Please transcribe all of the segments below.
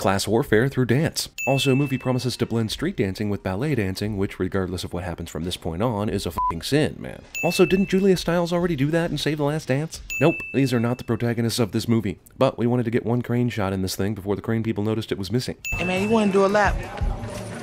class warfare through dance. Also, movie promises to blend street dancing with ballet dancing, which, regardless of what happens from this point on, is a f***ing sin, man. Also, didn't Julia Stiles already do that in Save the Last Dance? Nope, these are not the protagonists of this movie. But we wanted to get one crane shot in this thing before the crane people noticed it was missing. Hey man, you wanna do a lap?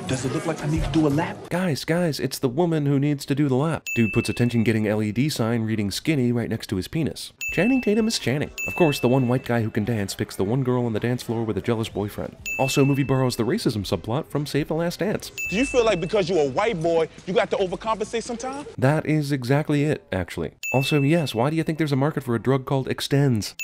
Does it look like I need to do a lap? Guys, it's the woman who needs to do the lap. Dude puts attention getting LED sign reading skinny right next to his penis. Channing Tatum is Channing. Of course, the one white guy who can dance picks the one girl on the dance floor with a jealous boyfriend. Also, movie borrows the racism subplot from Save the Last Dance. Do you feel like because you're a white boy, you got to overcompensate sometimes? That is exactly it, actually. Also, yes, why do you think there's a market for a drug called Extends?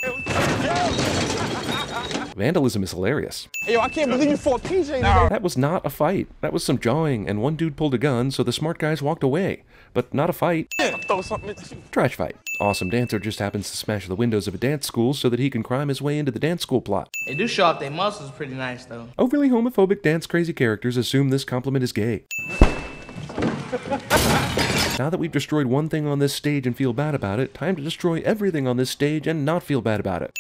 Vandalism is hilarious. Hey, yo, I can't believe you fought PJ today. That was not a fight. That was some jawing, and one dude pulled a gun, so the smart guys walked away. But not a fight. I'll throw something at you. Trash fight. Awesome dancer just happens to smash the windows of a dance school so that he can crimb his way into the dance school plot. They do show off their muscles pretty nice, though. Overly homophobic dance-crazy characters assume this compliment is gay. Now that we've destroyed one thing on this stage and feel bad about it, time to destroy everything on this stage and not feel bad about it.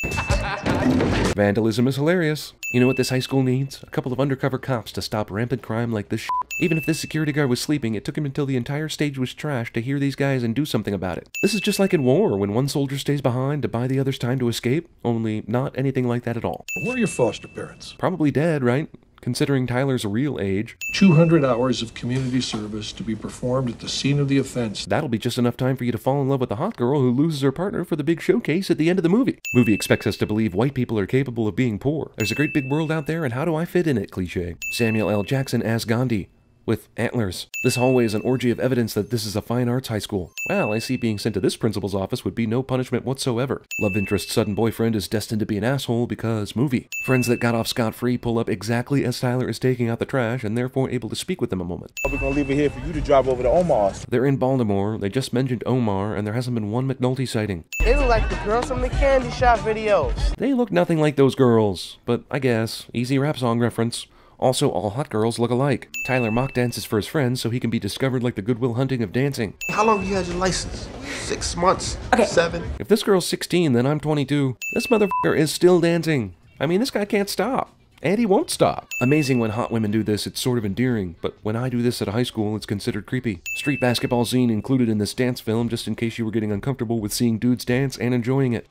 Vandalism is hilarious. You know what this high school needs? A couple of undercover cops to stop rampant crime like this shit. Even if this security guard was sleeping, it took him until the entire stage was trashed to hear these guys and do something about it. This is just like in war, when one soldier stays behind to buy the other's time to escape, only not anything like that at all. Where are your foster parents? Probably dead, right? Considering Tyler's real age. 200 hours of community service to be performed at the scene of the offense. That'll be just enough time for you to fall in love with the hot girl who loses her partner for the big showcase at the end of the movie. Movie expects us to believe white people are capable of being poor. There's a great big world out there, and how do I fit in it, cliche. Samuel L. Jackson as Gandhi. With antlers. This hallway is an orgy of evidence that this is a fine arts high school. Well, I see being sent to this principal's office would be no punishment whatsoever. Love interest's sudden boyfriend is destined to be an asshole because movie. Friends that got off scot-free pull up exactly as Tyler is taking out the trash and therefore able to speak with them a moment. We're gonna leave it here for you to drive over to Omar's. They're in Baltimore, they just mentioned Omar, and there hasn't been one McNulty sighting. They look like the girls from the candy shop videos. They look nothing like those girls, but I guess, easy rap song reference. Also, all hot girls look alike. Tyler mock dances for his friends so he can be discovered like the Goodwill Hunting of dancing. How long have you had your license? 6 months? Okay. 7? If this girl's 16, then I'm 22. This motherfucker is still dancing. I mean, this guy can't stop. And he won't stop. Amazing when hot women do this, it's sort of endearing, but when I do this at a high school, it's considered creepy. Street basketball scene included in this dance film just in case you were getting uncomfortable with seeing dudes dance and enjoying it.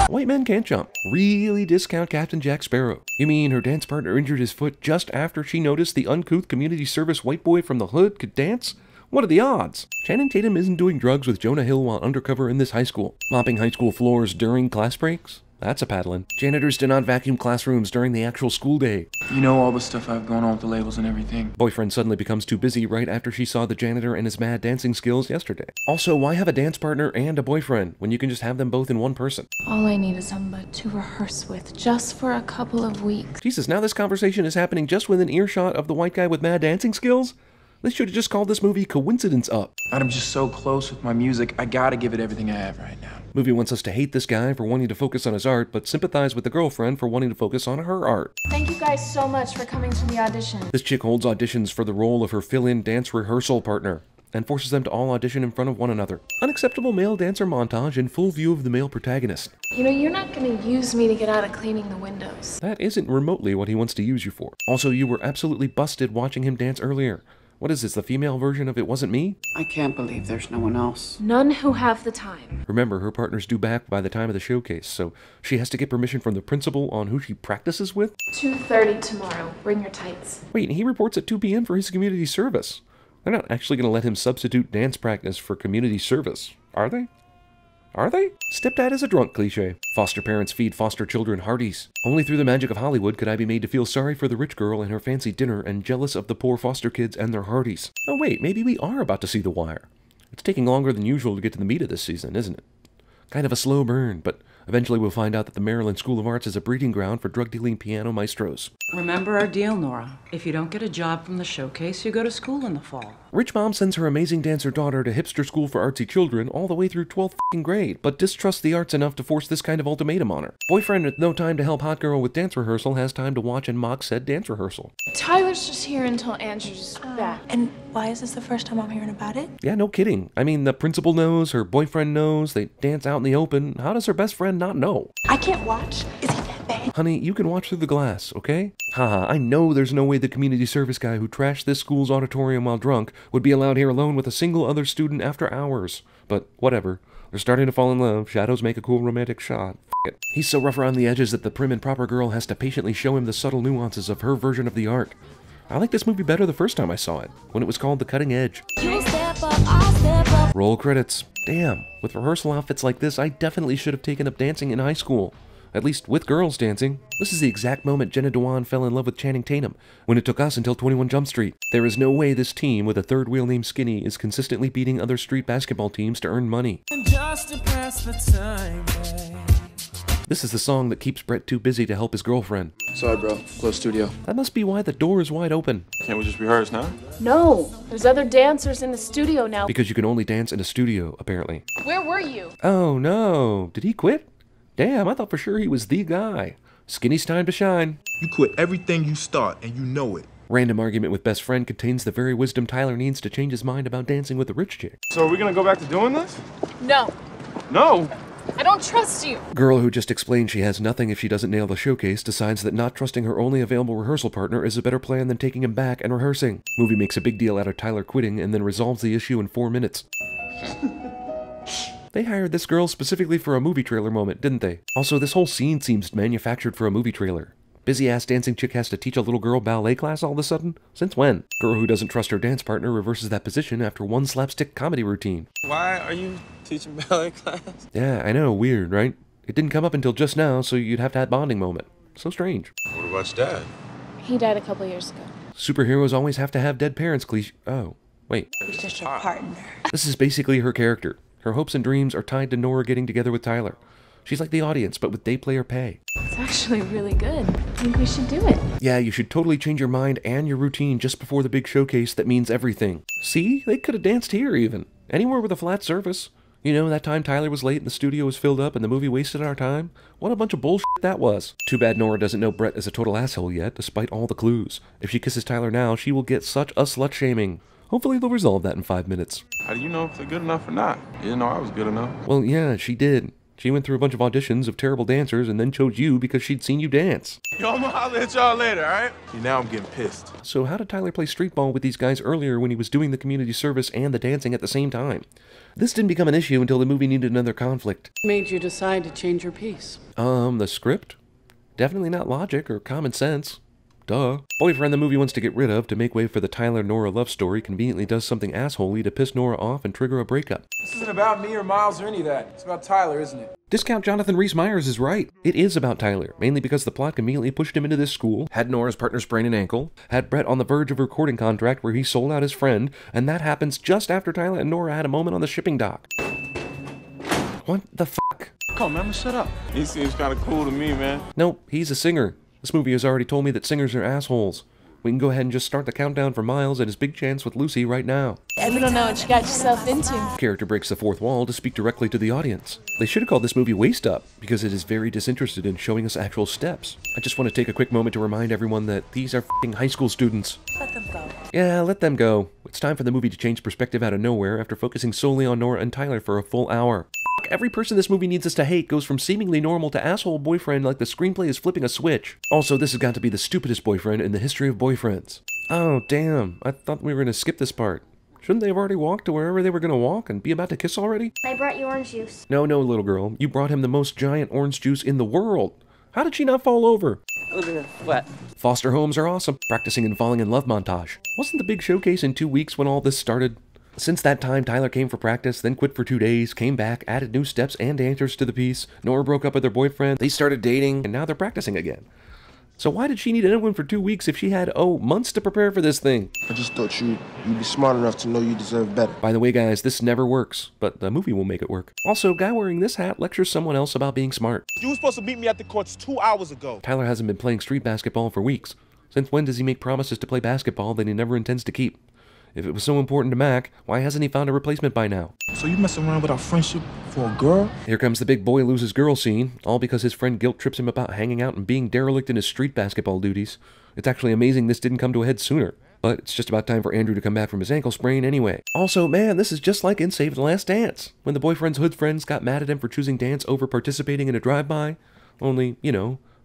White men can't jump. Really discount Captain Jack Sparrow. You mean her dance partner injured his foot just after she noticed the uncouth community service white boy from the hood could dance? What are the odds? Channing Tatum isn't doing drugs with Jonah Hill while undercover in this high school. Mopping high school floors during class breaks? That's a paddling. Janitors do not vacuum classrooms during the actual school day. You know all the stuff I've gone on with the labels and everything. Boyfriend suddenly becomes too busy right after she saw the janitor and his mad dancing skills yesterday. Also, why have a dance partner and a boyfriend when you can just have them both in one person? All I need is somebody to rehearse with, just for a couple of weeks. Jesus, now this conversation is happening just within earshot of the white guy with mad dancing skills? They should have just called this movie Coincidence Up. I'm just so close with my music, I gotta give it everything I have right now. Movie wants us to hate this guy for wanting to focus on his art, but sympathize with the girlfriend for wanting to focus on her art. Thank you guys so much for coming to the audition. This chick holds auditions for the role of her fill-in dance rehearsal partner, and forces them to all audition in front of one another. Unacceptable male dancer montage in full view of the male protagonist. You know, you're not gonna use me to get out of cleaning the windows. That isn't remotely what he wants to use you for. Also, you were absolutely busted watching him dance earlier. What is this, the female version of It Wasn't Me? I can't believe there's no one else. None who have the time. Remember, her partner's due back by the time of the showcase, so she has to get permission from the principal on who she practices with? 2:30 tomorrow. Bring your tights. Wait, he reports at 2 p.m. for his community service. They're not actually going to let him substitute dance practice for community service, are they? Are they? Stepdad is a drunk cliche. Foster parents feed foster children Hardee's. Only through the magic of Hollywood could I be made to feel sorry for the rich girl and her fancy dinner and jealous of the poor foster kids and their Hardee's. Oh wait, maybe we are about to see The Wire. It's taking longer than usual to get to the meat of this season, isn't it? Kind of a slow burn, but eventually we'll find out that the Maryland School of Arts is a breeding ground for drug-dealing piano maestros. Remember our deal, Nora. If you don't get a job from the showcase, you go to school in the fall. Rich mom sends her amazing dancer daughter to hipster school for artsy children all the way through 12th f***ing grade, but distrusts the arts enough to force this kind of ultimatum on her. Boyfriend with no time to help hot girl with dance rehearsal has time to watch and mock said dance rehearsal. Tyler's just here until Andrew's back. And why is this the first time I'm hearing about it? Yeah, no kidding. I mean, the principal knows, her boyfriend knows, they dance out in the open. How does her best friend not know? I can't watch. Is he that bad? Honey, you can watch through the glass, okay? Haha, I know there's no way the community service guy who trashed this school's auditorium while drunk would be allowed here alone with a single other student after hours. But whatever. They're starting to fall in love. Shadows make a cool romantic shot. F it. He's so rough around the edges that the prim and proper girl has to patiently show him the subtle nuances of her version of the art. I liked this movie better the first time I saw it, when it was called The Cutting Edge. Roll credits. Damn, with rehearsal outfits like this, I definitely should have taken up dancing in high school. At least with girls dancing. This is the exact moment Jenna Dewan fell in love with Channing Tatum, when it took us until 21 Jump Street. There is no way this team with a third wheel named Skinny is consistently beating other street basketball teams to earn money. This is the song that keeps Brett too busy to help his girlfriend. Sorry, bro. Close studio. That must be why the door is wide open. Can't we just rehearse now? No, there's other dancers in the studio now. Because you can only dance in a studio, apparently. Where were you? Oh no, did he quit? Damn, I thought for sure he was the guy. Skinny's time to shine. You quit everything you start, and you know it. Random argument with best friend contains the very wisdom Tyler needs to change his mind about dancing with a rich chick. So are we gonna go back to doing this? No, No! I don't trust you. Girl who just explained she has nothing if she doesn't nail the showcase decides that not trusting her only available rehearsal partner is a better plan than taking him back and rehearsing. Movie makes a big deal out of Tyler quitting and then resolves the issue in 4 minutes. They hired this girl specifically for a movie trailer moment, didn't they? Also, this whole scene seems manufactured for a movie trailer. Busy-ass dancing chick has to teach a little girl ballet class all of a sudden? Since when? Girl who doesn't trust her dance partner reverses that position after one slapstick comedy routine. Why are you teaching ballet class? Yeah, I know, weird, right? It didn't come up until just now, so you'd have to have bonding moment. So strange. What about your dad? He died a couple years ago. Superheroes always have to have dead parents cliche. Oh, wait. He's just your partner. This is basically her character. Her hopes and dreams are tied to Nora getting together with Tyler. She's like the audience, but with day player pay. It's actually really good. I think we should do it. Yeah, you should totally change your mind and your routine just before the big showcase that means everything. See? They could have danced here, even. Anywhere with a flat surface. You know, that time Tyler was late and the studio was filled up and the movie wasted our time? What a bunch of bullshit that was. Too bad Nora doesn't know Brett is a total asshole yet, despite all the clues. If she kisses Tyler now, she will get such a slut-shaming. Hopefully they'll resolve that in 5 minutes. How do you know if they're good enough or not? You didn't know I was good enough. Well, yeah, she did. She went through a bunch of auditions of terrible dancers and then chose you because she'd seen you dance. Yo, I'm gonna holler at y'all later, alright? Now I'm getting pissed. So how did Tyler play street ball with these guys earlier when he was doing the community service and the dancing at the same time? This didn't become an issue until the movie needed another conflict. Made you decide to change your piece? The script? Definitely not logic or common sense. Duh. Boyfriend the movie wants to get rid of to make way for the Tyler-Nora love story conveniently does something assholey to piss Nora off and trigger a breakup. This isn't about me or Miles or any of that. It's about Tyler, isn't it? Discount Jonathan Rhys-Meyers is right. It is about Tyler, mainly because the plot conveniently pushed him into this school, had Nora's partner sprain an ankle, had Brett on the verge of a recording contract where he sold out his friend, and that happens just after Tyler and Nora had a moment on the shipping dock. What the fuck? Come on, man, shut up. He seems kinda cool to me, man. Nope, he's a singer. This movie has already told me that singers are assholes. We can go ahead and just start the countdown for Miles and his big chance with Lucy right now. You don't know what you got yourself into. Character breaks the fourth wall to speak directly to the audience. They should have called this movie Waist Up, because it is very disinterested in showing us actual steps. I just want to take a quick moment to remind everyone that these are f***ing high school students. Let them go. Yeah, let them go. It's time for the movie to change perspective out of nowhere after focusing solely on Nora and Tyler for a full hour. Every person this movie needs us to hate goes from seemingly normal to asshole boyfriend like the screenplay is flipping a switch. Also, this has got to be the stupidest boyfriend in the history of boyfriends. Oh, damn. I thought we were going to skip this part. Shouldn't they have already walked to wherever they were going to walk and be about to kiss already? I brought you orange juice. No, little girl. You brought him the most giant orange juice in the world. How did she not fall over? What? Foster homes are awesome. Practicing and falling in love montage. Wasn't the big showcase in 2 weeks when all this started? Since that time, Tyler came for practice, then quit for 2 days, came back, added new steps and answers to the piece. Nora broke up with her boyfriend, they started dating, and now they're practicing again. So why did she need anyone for 2 weeks if she had, months to prepare for this thing? I just thought you'd be smart enough to know you deserve better. By the way, guys, this never works, but the movie will make it work. Also, guy wearing this hat lectures someone else about being smart. You were supposed to meet me at the courts 2 hours ago. Tyler hasn't been playing street basketball for weeks. Since when does he make promises to play basketball that he never intends to keep? If it was so important to Mac, why hasn't he found a replacement by now? So you messing around with our friendship for a girl? Here comes the big boy loses girl scene, all because his friend guilt trips him about hanging out and being derelict in his street basketball duties. It's actually amazing this didn't come to a head sooner. But it's just about time for Andrew to come back from his ankle sprain anyway. Also, man, this is just like in Save the Last Dance, when the boyfriend's hood friends got mad at him for choosing dance over participating in a drive-by. Only,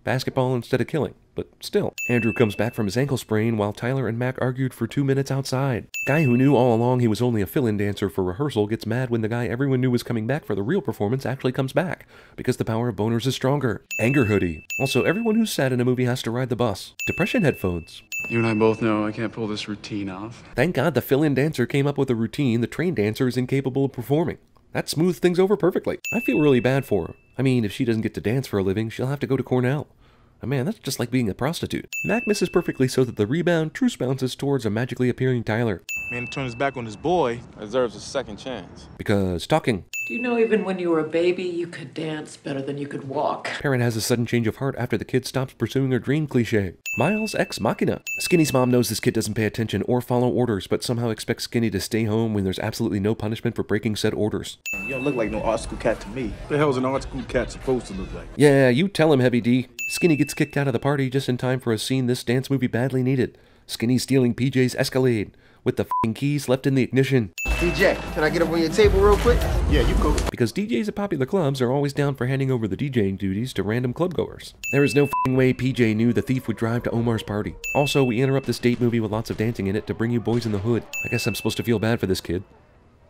Basketball instead of killing. But still. Andrew comes back from his ankle sprain while Tyler and Mac argued for 2 minutes outside. Guy who knew all along he was only a fill-in dancer for rehearsal gets mad when the guy everyone knew was coming back for the real performance actually comes back, because the power of boners is stronger. Anger hoodie. Also, everyone who's sad in a movie has to ride the bus. Depression headphones. You and I both know I can't pull this routine off. Thank God the fill-in dancer came up with a routine the trained dancer is incapable of performing. That smoothed things over perfectly. I feel really bad for her. I mean, if she doesn't get to dance for a living, she'll have to go to Cornell. Oh man, that's just like being a prostitute. Mac misses perfectly so that the rebound truce bounces towards a magically appearing Tyler. Man, to turn his back on his boy deserves a second chance. Because talking. Do you know even when you were a baby, you could dance better than you could walk? Parent has a sudden change of heart after the kid stops pursuing her dream cliché. Miles ex machina. Skinny's mom knows this kid doesn't pay attention or follow orders, but somehow expects Skinny to stay home when there's absolutely no punishment for breaking said orders. You don't look like no art school cat to me. What the hell is an art school cat supposed to look like? Yeah, you tell him, Heavy D. Skinny gets kicked out of the party just in time for a scene this dance movie badly needed. Skinny stealing PJ's Escalade, with the f***ing keys left in the ignition. DJ, can I get up on your table real quick? Yeah, you go. Because DJs at popular clubs are always down for handing over the DJing duties to random clubgoers. There is no f***ing way PJ knew the thief would drive to Omar's party. Also, we interrupt this date movie with lots of dancing in it to bring you Boys in the Hood. I guess I'm supposed to feel bad for this kid.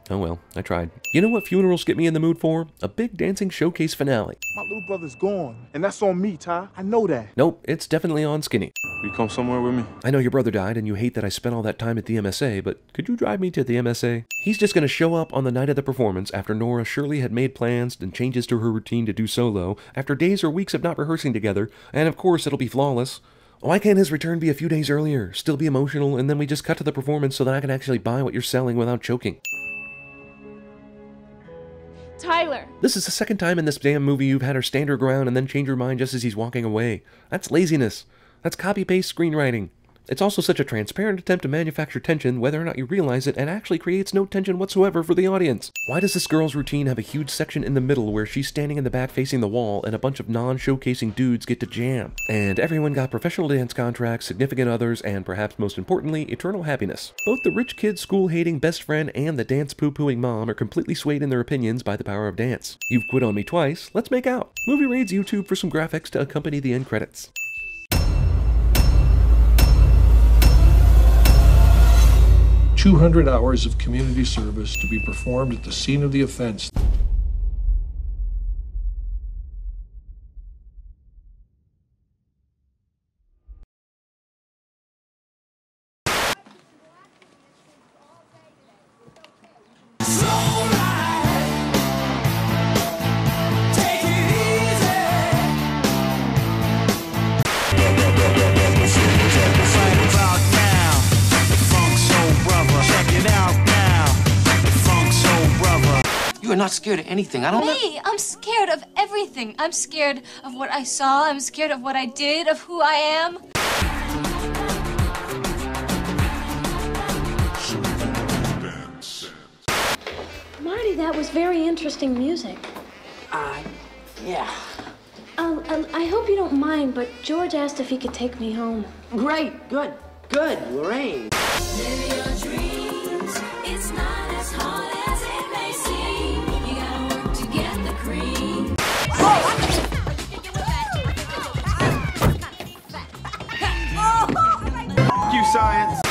Oh well, I tried. You know what funerals get me in the mood for? A big dancing showcase finale. My little brother's gone, and that's on me, Ty. I know that. Nope, it's definitely on Skinny. You come somewhere with me? I know your brother died and you hate that I spent all that time at the MSA, but could you drive me to the MSA? He's just gonna show up on the night of the performance after Nora surely had made plans and changes to her routine to do solo, after days or weeks of not rehearsing together, and of course it'll be flawless. Why can't his return be a few days earlier, still be emotional, and then we just cut to the performance so that I can actually buy what you're selling without choking? Tyler! This is the second time in this damn movie you've had her stand her ground and then change her mind just as he's walking away. That's laziness. That's copy-paste screenwriting. It's also such a transparent attempt to manufacture tension, whether or not you realize it, and actually creates no tension whatsoever for the audience. Why does this girl's routine have a huge section in the middle where she's standing in the back facing the wall and a bunch of non-showcasing dudes get to jam? And everyone got professional dance contracts, significant others, and perhaps most importantly, eternal happiness. Both the rich kid school-hating best friend and the dance poo-pooing mom are completely swayed in their opinions by the power of dance. You've quit on me twice, let's make out. Movie Raid's YouTube for some graphics to accompany the end credits. 200 hours of community service to be performed at the scene of the offense. You are not scared of anything. I don't know. Me? I'm scared of everything. I'm scared of what I saw. I'm scared of what I did, of who I am. Marty, that was very interesting music. Yeah. I hope you don't mind, but George asked if he could take me home. Great, good, Lorraine. Live your dreams. It's not as hard as it may seem. You gotta work to get the cream. You science.